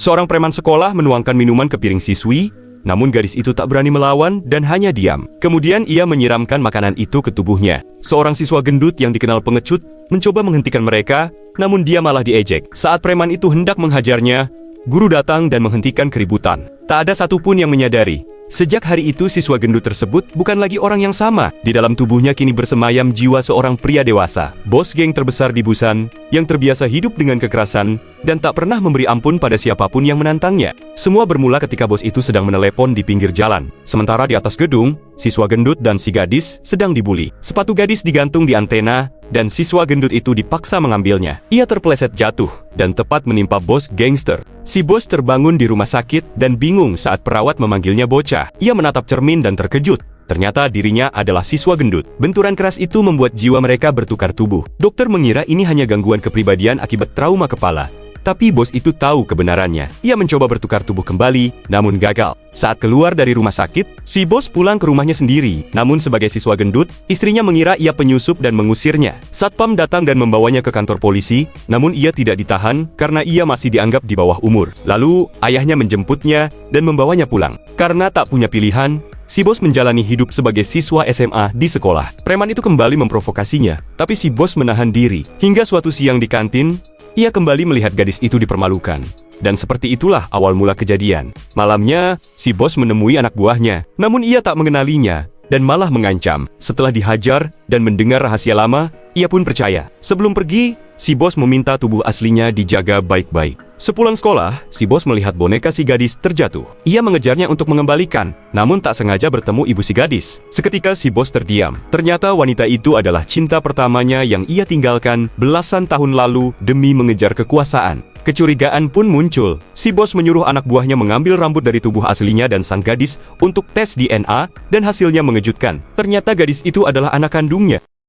Seorang preman sekolah menuangkan minuman ke piring siswi, namun gadis itu tak berani melawan dan hanya diam. Kemudian ia menyiramkan makanan itu ke tubuhnya. Seorang siswa gendut yang dikenal pengecut mencoba menghentikan mereka, namun dia malah diejek. Saat preman itu hendak menghajarnya, guru datang dan menghentikan keributan. Tak ada satupun yang menyadari. Sejak hari itu siswa gendut tersebut bukan lagi orang yang sama. Di dalam tubuhnya kini bersemayam jiwa seorang pria dewasa. Bos geng terbesar di Busan, yang terbiasa hidup dengan kekerasan, dan tak pernah memberi ampun pada siapapun yang menantangnya. Semua bermula ketika bos itu sedang menelepon di pinggir jalan. Sementara di atas gedung, siswa gendut dan si gadis sedang dibuli. Sepatu gadis digantung di antena, dan siswa gendut itu dipaksa mengambilnya. Ia terpeleset jatuh, dan tepat menimpa bos gangster. Si bos terbangun di rumah sakit dan bingung saat perawat memanggilnya bocah. Ia menatap cermin dan terkejut. Ternyata dirinya adalah siswa gendut. Benturan keras itu membuat jiwa mereka bertukar tubuh. Dokter mengira ini hanya gangguan kepribadian akibat trauma kepala. Tapi bos itu tahu kebenarannya. Ia mencoba bertukar tubuh kembali, namun gagal. Saat keluar dari rumah sakit, si bos pulang ke rumahnya sendiri. Namun sebagai siswa gendut, istrinya mengira ia penyusup dan mengusirnya. Satpam datang dan membawanya ke kantor polisi, namun ia tidak ditahan karena ia masih dianggap di bawah umur. Lalu, ayahnya menjemputnya dan membawanya pulang. Karena tak punya pilihan, si bos menjalani hidup sebagai siswa SMA di sekolah. Preman itu kembali memprovokasinya, tapi si bos menahan diri. Hingga suatu siang di kantin, ia kembali melihat gadis itu dipermalukan. Dan seperti itulah awal mula kejadian. Malamnya, si bos menemui anak buahnya. Namun ia tak mengenalinya, dan malah mengancam. Setelah dihajar dan mendengar rahasia lama, ia pun percaya. Sebelum pergi, si bos meminta tubuh aslinya dijaga baik-baik. Sepulang sekolah, si bos melihat boneka si gadis terjatuh. Ia mengejarnya untuk mengembalikan, namun tak sengaja bertemu ibu si gadis. Seketika si bos terdiam. Ternyata wanita itu adalah cinta pertamanya yang ia tinggalkan belasan tahun lalu demi mengejar kekuasaan. Kecurigaan pun muncul. Si bos menyuruh anak buahnya mengambil rambut dari tubuh aslinya dan sang gadis untuk tes DNA, dan hasilnya mengejutkan. Ternyata gadis itu adalah anak kandungnya.